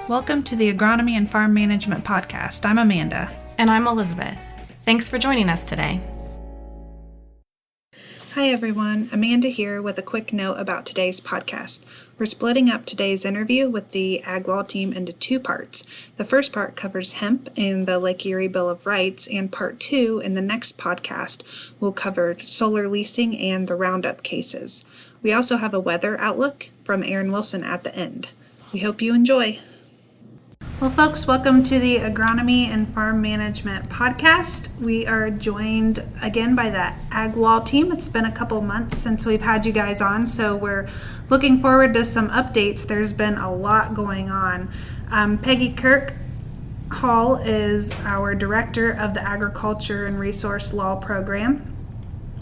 Welcome to the Agronomy and Farm Management Podcast. I'm Amanda. And I'm Elizabeth. Thanks for joining us today. Hi everyone, Amanda here with a quick note about today's podcast. We're splitting up today's interview with the Ag Law team into two parts. The first part covers hemp and the Lake Erie Bill of Rights, and part two in the next podcast will cover solar leasing and the Roundup cases. We also have a weather outlook from Aaron Wilson at the end. We hope you enjoy. Well, folks, welcome to the Agronomy and Farm Management Podcast. We are joined again by the Ag Law team. It's been a couple months since we've had you guys on, so we're looking forward to some updates. There's been a lot going on. Peggy Kirk Hall is our Director of the Agriculture and Resource Law Program,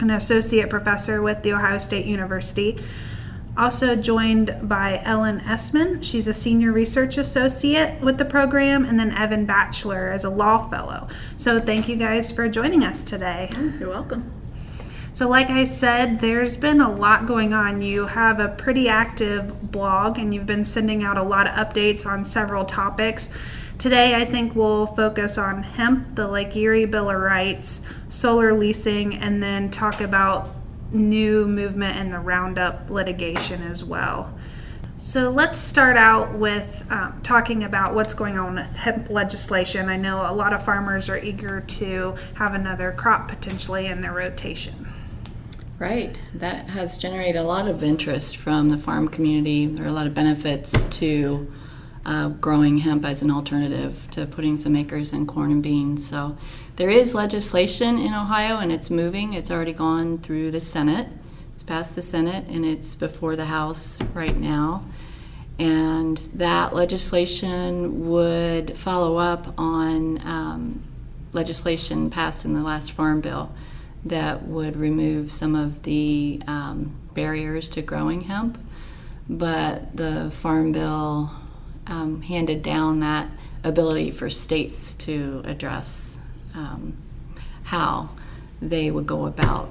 an Associate Professor with The Ohio State University. Also joined by Ellen Essman. She's a Senior Research Associate with the program, and then Evin Bachelor as a Law Fellow. So thank you guys for joining us today. You're welcome. So like I said, there's been a lot going on. You have a pretty active blog, and you've been sending out a lot of updates on several topics. Today, I think we'll focus on hemp, the Lake Erie Bill of Rights, solar leasing, and then talk about new movement in the Roundup litigation as well. So let's start out with talking about what's going on with hemp legislation. I know a lot of farmers are eager to have another crop potentially in their rotation. Right. That has generated a lot of interest from the farm community. There are a lot of benefits to growing hemp as an alternative to putting some acres in corn and beans. So there is legislation in Ohio, and it's moving. It's already gone through the Senate. It's passed the Senate, and it's before the House right now. And that legislation would follow up on legislation passed in the last Farm Bill that would remove some of the barriers to growing hemp. But the Farm Bill handed down that ability for states to address how they would go about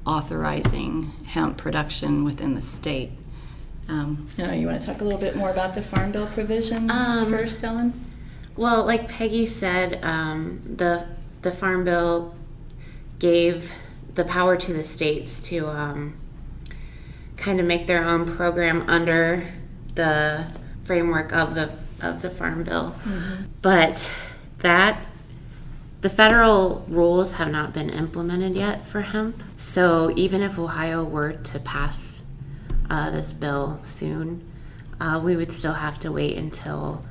authorizing hemp production within the state. You want to talk a little bit more about the Farm Bill provisions first, Ellen? Well, like Peggy said, the Farm Bill gave the power to the states to kind of make their own program under the framework of the Farm Bill. Mm-hmm. But the federal rules have not been implemented yet for hemp. So even if Ohio were to pass this bill soon, we would still have to wait until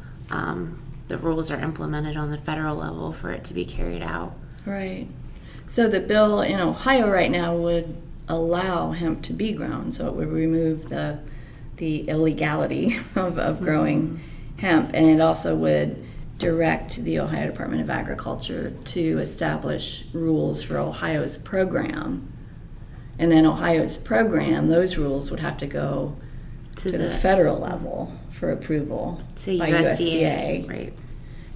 the rules are implemented on the federal level for it to be carried out. Right. So the bill in Ohio right now would allow hemp to be grown, so it would remove the illegality of growing hemp, and it also would direct the Ohio Department of Agriculture to establish rules for Ohio's program. And then Ohio's program, those rules would have to go to the federal level for approval by USDA. Right.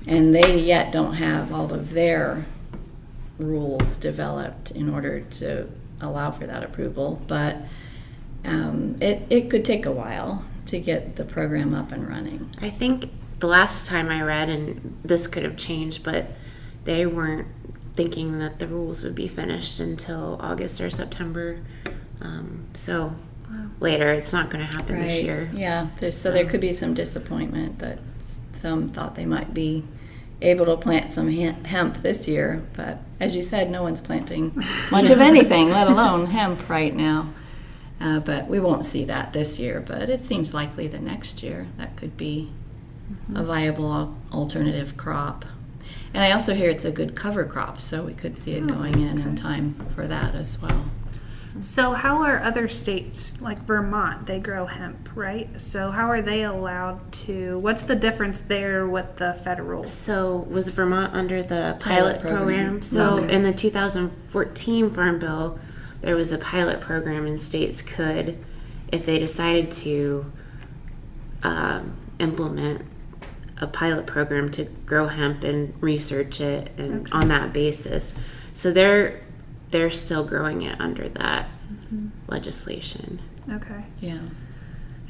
And they yet don't have all of their rules developed in order to allow for that approval. But it could take a while to get the program up and running. I think the last time I read, and this could have changed, but they weren't thinking that the rules would be finished until August or September. So later, it's not going to happen this year. Yeah, there could be some disappointment that some thought they might be able to plant some hemp this year, but as you said, no one's planting much of anything, let alone hemp right now. But we won't see that this year, but it seems likely that next year that could be a viable alternative crop. And I also hear it's a good cover crop, so we could see it going in time for that as well. So how are other states, like Vermont, they grow hemp, right? So how are they allowed to, what's the difference there with the federal? So was Vermont under the pilot program? So in the 2014 Farm Bill, there was a pilot program, and states could, if they decided to implement a pilot program to grow hemp and research it, and on that basis. So they're still growing it under that legislation. Okay. Yeah.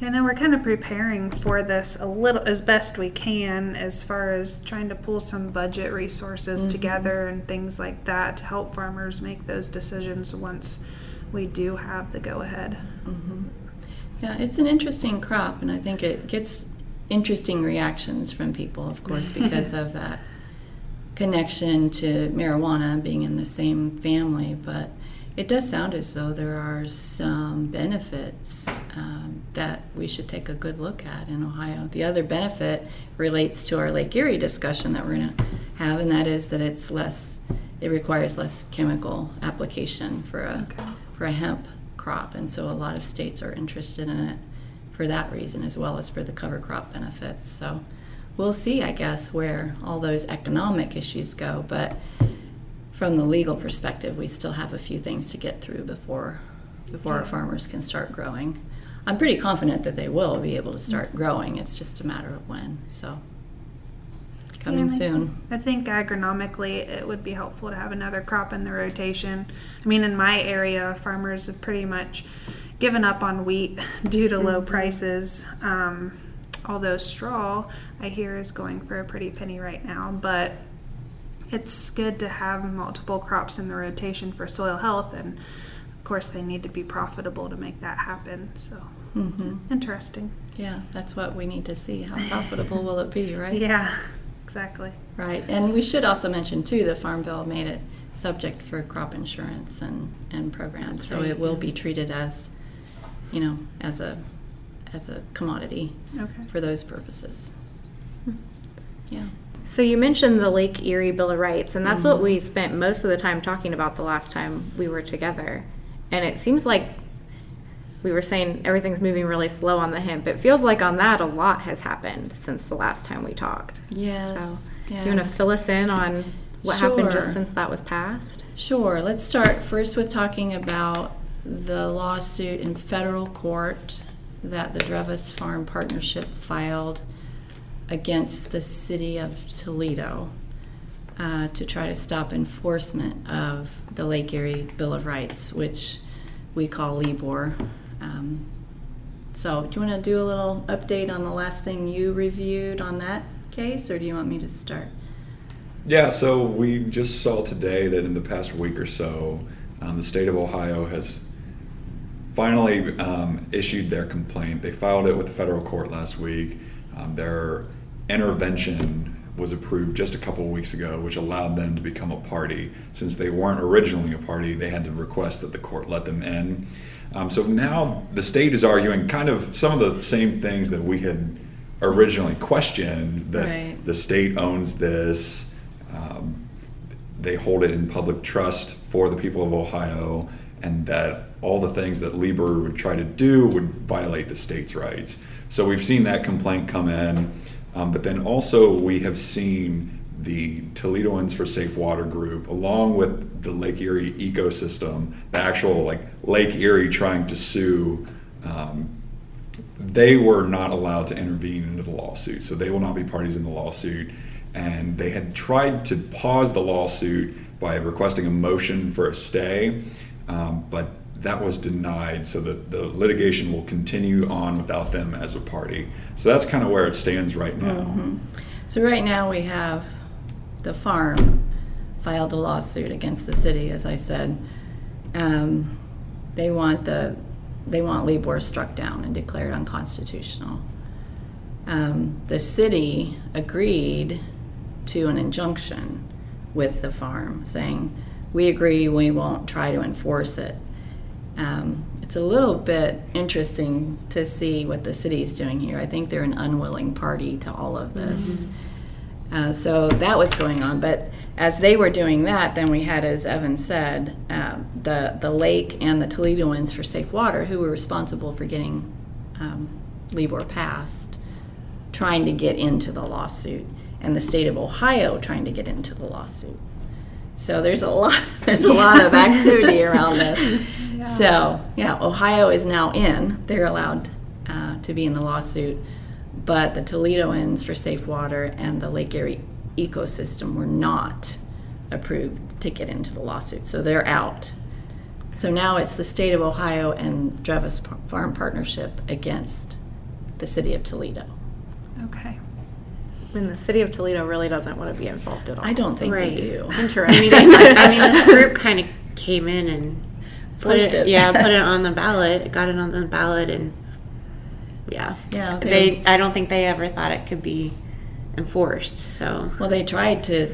I know we're kind of preparing for this a little as best we can as far as trying to pull some budget resources together and things like that to help farmers make those decisions once we do have the go-ahead. Yeah, it's an interesting crop, and I think it gets interesting reactions from people, of course, because of that connection to marijuana being in the same family. But it does sound as though there are some benefits that we should take a good look at in Ohio. The other benefit relates to our Lake Erie discussion that we're going to have, and that is that it requires less chemical application for a hemp crop, and so a lot of states are interested in it for that reason, as well as for the cover crop benefits. So we'll see, I guess, where all those economic issues go, but from the legal perspective, we still have a few things to get through before our farmers can start growing. I'm pretty confident that they will be able to start growing. It's just a matter of when. So coming soon. I think agronomically it would be helpful to have another crop in the rotation. I mean, in my area, farmers have pretty much given up on wheat due to low prices. Although straw, I hear, is going for a pretty penny right now, but it's good to have multiple crops in the rotation for soil health, and of course they need to be profitable to make that happen. So interesting. Yeah, that's what we need to see. How profitable will it be, right? Yeah, exactly. Right, and we should also mention too, the Farm Bill made it subject for crop insurance and programs, so it will be treated as, as a commodity for those purposes. Yeah. So you mentioned the Lake Erie Bill of Rights, and that's what we spent most of the time talking about the last time we were together. And it seems like we were saying everything's moving really slow on the hemp. It feels like on that a lot has happened since the last time we talked. Yes. So do you want to fill us in on what happened just since that was passed? Sure. Let's start first with talking about the lawsuit in federal court that the Drevis Farm Partnership filed against the city of Toledo to try to stop enforcement of the Lake Erie Bill of Rights, which we call LEBOR. So do you want to do a little update on the last thing you reviewed on that case, or do you want me to start? Yeah, so we just saw today that in the past week or so, the state of Ohio has finally issued their complaint. They filed it with the federal court last week. Their intervention was approved just a couple of weeks ago, which allowed them to become a party. Since they weren't originally a party, they had to request that the court let them in. So now the state is arguing kind of some of the same things that we had originally questioned, that the state owns this, they hold it in public trust for the people of Ohio, and that all the things that LEBOR would try to do would violate the state's rights. So we've seen that complaint come in, but then also we have seen the Toledoans for Safe Water group, along with the Lake Erie ecosystem, the actual Lake Erie trying to sue. They were not allowed to intervene into the lawsuit, so they will not be parties in the lawsuit. And they had tried to pause the lawsuit by requesting a motion for a stay, but that was denied, so that the litigation will continue on without them as a party. So that's kind of where it stands right now. So right now we have the farm filed a lawsuit against the city, as I said. They want LEBOR struck down and declared unconstitutional. The city agreed to an injunction with the farm, saying, we agree we won't try to enforce it. It's a little bit interesting to see what the city is doing here. I think they're an unwilling party to all of this. So that was going on, but as they were doing that, then we had, as Evan said, the lake and the Toledoans for Safe Water, who were responsible for getting LEBOR passed, trying to get into the lawsuit, and the state of Ohio trying to get into the lawsuit. So there's a lot of activity around this. So Ohio is now in. They're allowed to be in the lawsuit, but the Toledoans for Safe Water and the Lake Erie ecosystem were not approved to get into the lawsuit, so they're out. So now it's the state of Ohio and Drevis Farm Partnership against the city of Toledo. Okay. And the city of Toledo really doesn't want to be involved at all. I don't think Right. they do. Interesting. This group kind of came in and Forced it. put it on the ballot, got it on the ballot, and Yeah, I don't think they ever thought it could be enforced. So well, they tried to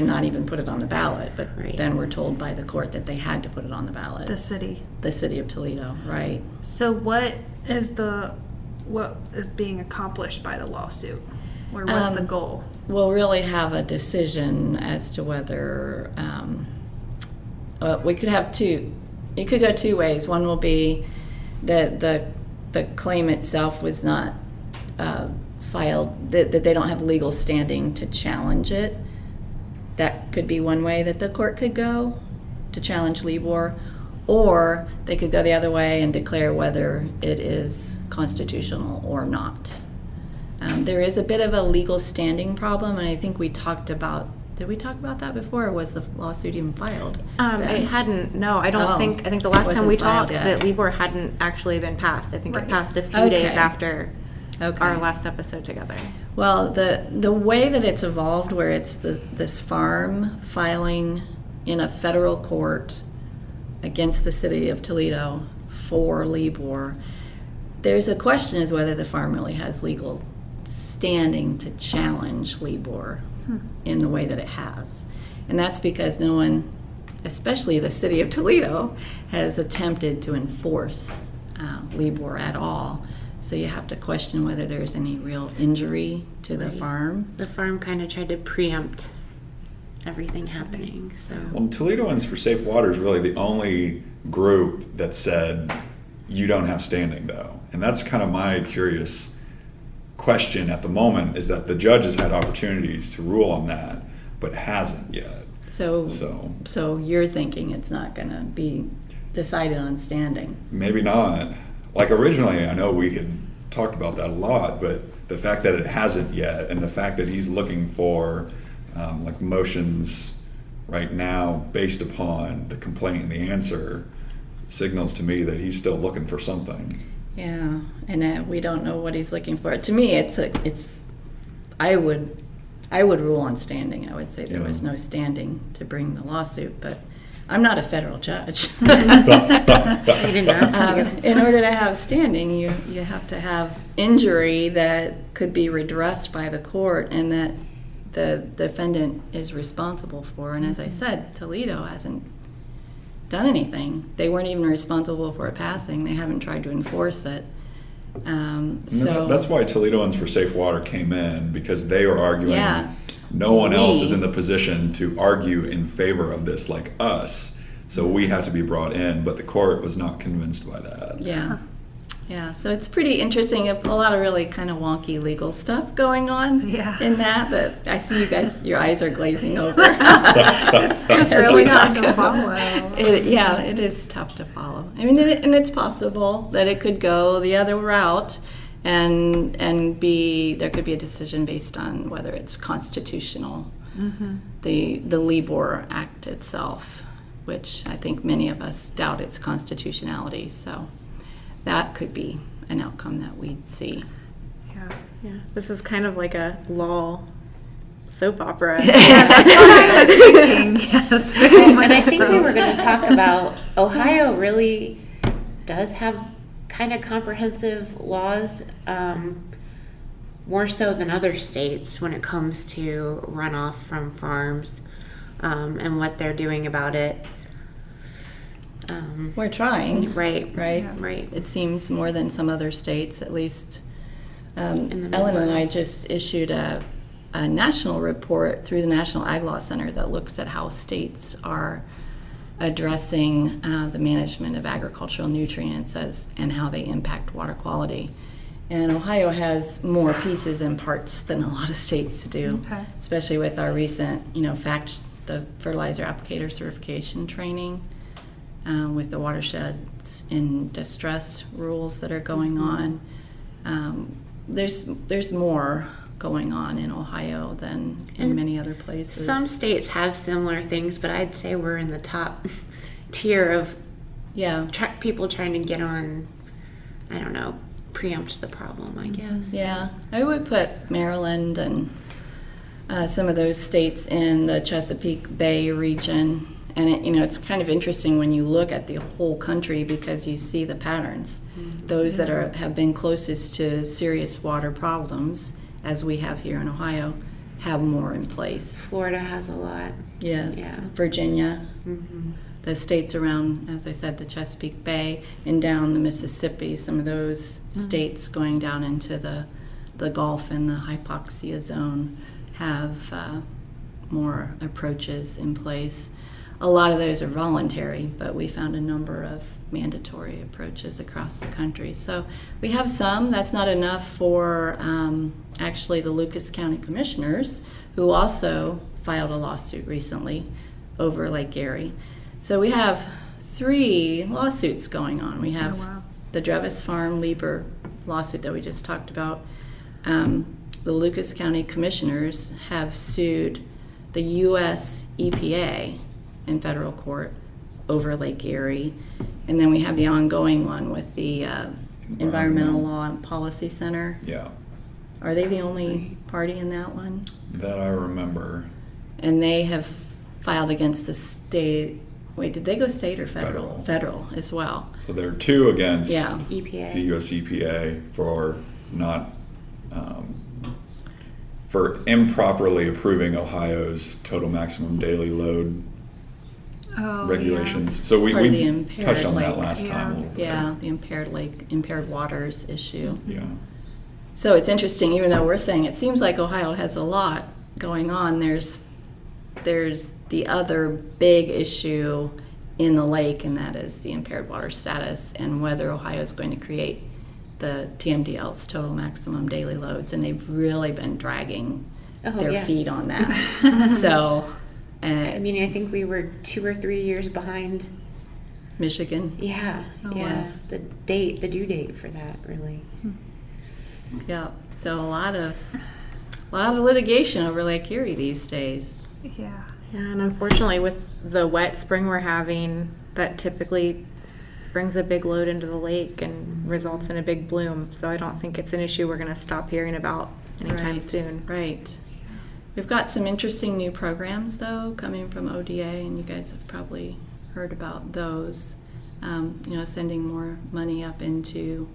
not even put it on the ballot, but Right. then were told by the court that they had to put it on the ballot. The city. The city of Toledo, right? So what is being accomplished by the lawsuit? Or what's the goal? We'll really have a decision as to whether we could have two. It could go two ways. One will be that the claim itself was not filed, that they don't have legal standing to challenge it. That could be one way that the court could go to challenge LEBOR, or they could go the other way and declare whether it is constitutional or not. There is a bit of a legal standing problem, and I think we talked about. Did we talk about that before, or was the lawsuit even filed? It hadn't. No, I don't Oh, think. I think the last time wasn't we filed talked, yet. that LEBOR hadn't actually been passed. I think Right. it passed a few Okay. days after Okay. our last episode together. Well, the way that it's evolved, where it's this farm filing in a federal court against the city of Toledo for LEBOR, there's a question as whether the farm really has legal standing to challenge LEBOR in the way that it has. And that's because no one, especially the city of Toledo, has attempted to enforce LEBOR at all. So you have to question whether there's any real injury to the farm. the farm kind of tried to preempt everything happening. So Well, Toledoans for Safe Water is really the only group that said you don't have standing, though. And that's kind of my curious question at the moment, is that the judge has had opportunities to rule on that, but hasn't yet. So you're thinking it's not going to be decided on standing. Maybe not. Like originally, I know we had talked about that a lot, but the fact that it hasn't yet, and the fact that he's looking for like motions right now based upon the complaint and the answer, signals to me that he's still looking for something. Yeah, and we don't know what he's looking for. To me, I would rule on standing. I would say there was no standing to bring the lawsuit, but I'm not a federal judge. you didn't ask to In order to have standing, you have to have injury that could be redressed by the court and that the defendant is responsible for. And as I said, Toledo hasn't done anything. They weren't even responsible for it passing. They haven't tried to enforce it. So That's why Toledoans for Safe Water came in, because they were arguing Yeah. no one else is in the position to argue in favor of this like us, so we have to be brought in, but the court was not convinced by that. Yeah, so it's pretty interesting. A lot of really kind of wonky legal stuff going on in that. But I see you guys, your eyes are glazing over. It's just As really we hard talk to about- follow. It is tough to follow. I mean, and it's possible that it could go the other route, and there could be a decision based on whether it's constitutional. The LEBOR Act itself, which I think many of us doubt its constitutionality. So that could be an outcome that we'd see. Yeah, this is kind of like a law soap opera. Yes, very much And I think so. we were going to talk about Ohio really does have kind of comprehensive laws, more so than other states when it comes to runoff from farms and what they're doing about it. We're trying, Right. right? Right. It seems more than some other states, at least. In the Ellen and I Midwest. just issued a national report through the National Ag Law Center that looks at how states are addressing the management of agricultural nutrients and how they impact water quality. And Ohio has more pieces and parts than a lot of states do, Okay. especially with our recent, the fertilizer applicator certification training, with the watersheds in distress rules that are going on. There's more going on in Ohio than in And many other places. Some states have similar things, but I'd say we're in the top tier of Yeah. people trying to get on, I don't know, preempt the problem, I guess. Yeah, I would put Maryland and some of those states in the Chesapeake Bay region. And it's kind of interesting when you look at the whole country because you see the patterns. Those that have been closest to serious water problems, as we have here in Ohio, have more in place. Florida has a lot. Yes, Yeah. Virginia, the states around, as I said, the Chesapeake Bay and down the Mississippi, some of those states going down into the Gulf and the hypoxia zone have more approaches in place. A lot of those are voluntary, but we found a number of mandatory approaches across the country. So we have some. That's not enough for actually the Lucas County Commissioners, who also filed a lawsuit recently over Lake Erie. So we have 3 lawsuits going on. We have the Drevis Farm LEBOR lawsuit that we just talked about. The Lucas County Commissioners have sued the U.S. EPA in federal court over Lake Erie. And then we have the ongoing one with the Environmental Law and Policy Center. Yeah, Are they the only party in that one? that I remember. And they have filed against the state. Wait, did they go state or federal? Federal. Federal as well. So there are 2 against Yeah. EPA. the U.S. EPA for not for improperly approving Ohio's total maximum daily load regulations. So we part of the impaired touched on that lake. last time a little bit. Yeah, the impaired waters issue. Yeah. So it's interesting, even though we're saying it seems like Ohio has a lot going on, there's the other big issue in the lake, and that is the impaired water status and whether Ohio is going to create the TMDL's total maximum daily loads, and they've really been dragging their feet on that. So, I mean, I think we were 2 or 3 years behind. Michigan. Yeah, yes. the due date for that, really. Yeah, so a lot of litigation over Lake Erie these days. Yeah. Yeah, and unfortunately, with the wet spring we're having, that typically brings a big load into the lake and results in a big bloom. So I don't think it's an issue we're going to stop hearing about anytime soon. Right. We've got some interesting new programs, though, coming from ODA, and you guys have probably heard about those. Sending more money up into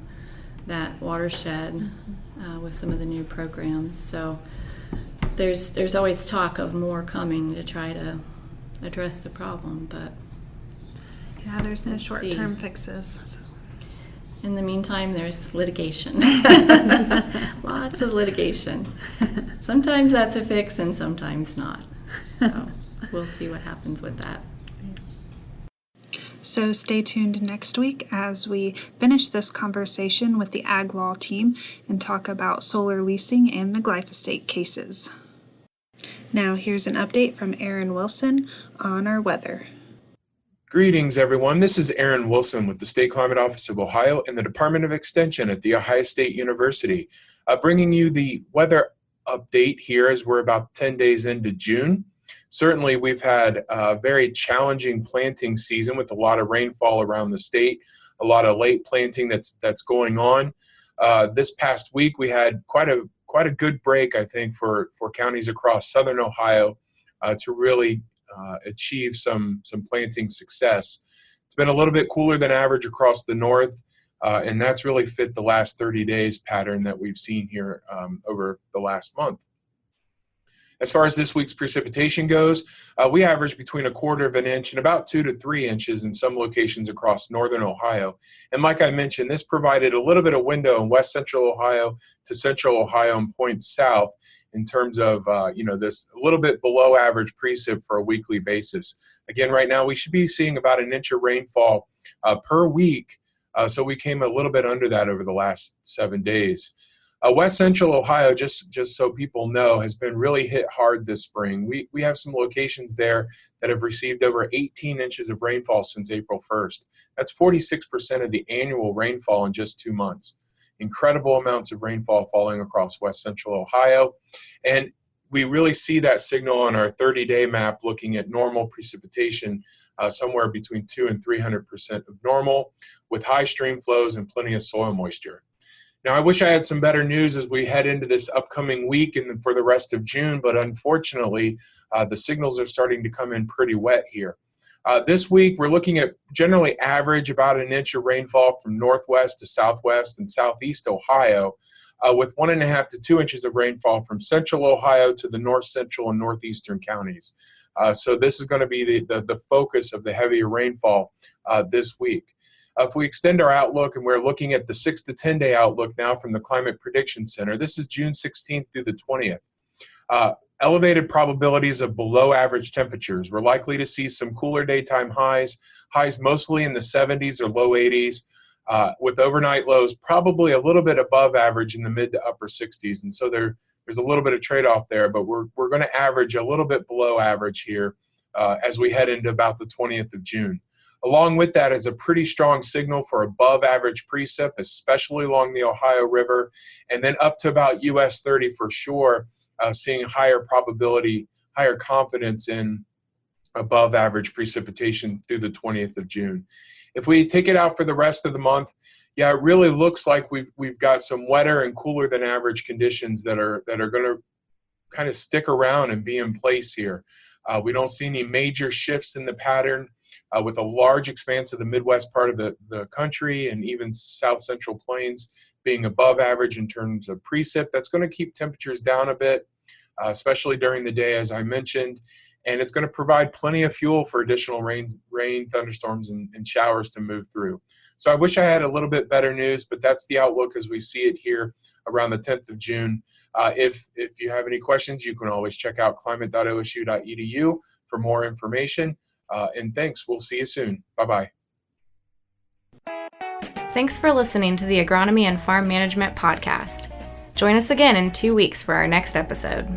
that watershed with some of the new programs. So there's always talk of more coming to try to address the problem, but Yeah, there's no Let's short-term fixes. So. in the meantime, there's litigation. Lots of litigation. Sometimes that's a fix and sometimes not. So we'll see what happens with that. So stay tuned next week as we finish this conversation with the Ag Law team and talk about solar leasing and the glyphosate cases. Now here's an update from Aaron Wilson on our weather. Greetings, everyone. This is Aaron Wilson with the State Climate Office of Ohio and the Department of Extension at The Ohio State University, bringing you the weather update here as we're about 10 days into June. Certainly, we've had a very challenging planting season with a lot of rainfall around the state, a lot of late planting that's going on. This past week, we had quite a good break, I think, for counties across southern Ohio to really achieve some planting success. It's been a little bit cooler than average across the north, and that's really fit the last 30 days pattern that we've seen here over the last month. As far as this week's precipitation goes, we averaged between 1/4 of an inch and about 2 to 3 inches in some locations across northern Ohio. And like I mentioned, this provided a little bit of window in west central Ohio to central Ohio and points south in terms of, this a little bit below average precip for a weekly basis. Again, right now we should be seeing about an inch of rainfall per week. So we came a little bit under that over the last 7 days. West Central Ohio, just so people know, has been really hit hard this spring. We have some locations there that have received over 18 inches of rainfall since April 1st. That's 46% of the annual rainfall in just 2 months. Incredible amounts of rainfall falling across West Central Ohio. And we really see that signal on our 30-day map looking at normal precipitation somewhere between 200% and 300% of normal with high stream flows and plenty of soil moisture. Now, I wish I had some better news as we head into this upcoming week and for the rest of June, but unfortunately, the signals are starting to come in pretty wet here. This week, we're looking at generally average about an inch of rainfall from northwest to southwest and southeast Ohio, with 1.5 to 2 inches of rainfall from central Ohio to the north central and northeastern counties. So this is going to be the focus of the heavier rainfall this week. If we extend our outlook, and we're looking at the 6 to 10 day outlook now from the Climate Prediction Center, this is June 16th through the 20th. Elevated probabilities of below average temperatures. We're likely to see some cooler daytime highs mostly in the 70s or low 80s, with overnight lows probably a little bit above average in the mid to upper 60s. And so there's a little bit of trade-off there, but we're going to average a little bit below average here as we head into about the 20th of June. Along with that is a pretty strong signal for above average precip, especially along the Ohio River, and then up to about US 30 for sure, seeing higher probability, higher confidence in above average precipitation through the 20th of June. If we take it out for the rest of the month, yeah, it really looks like we've got some wetter and cooler than average conditions that are going to kind of stick around and be in place here. We don't see any major shifts in the pattern. With a large expanse of the Midwest part of the country and even South Central Plains being above average in terms of precip, that's going to keep temperatures down a bit, especially during the day, as I mentioned, and it's going to provide plenty of fuel for additional rain, thunderstorms, and showers to move through. So I wish I had a little bit better news, but that's the outlook as we see it here around the 10th of June. If you have any questions, you can always check out climate.osu.edu for more information. And thanks. We'll see you soon. Bye-bye. Thanks for listening to the Agronomy and Farm Management Podcast. Join us again in 2 weeks for our next episode.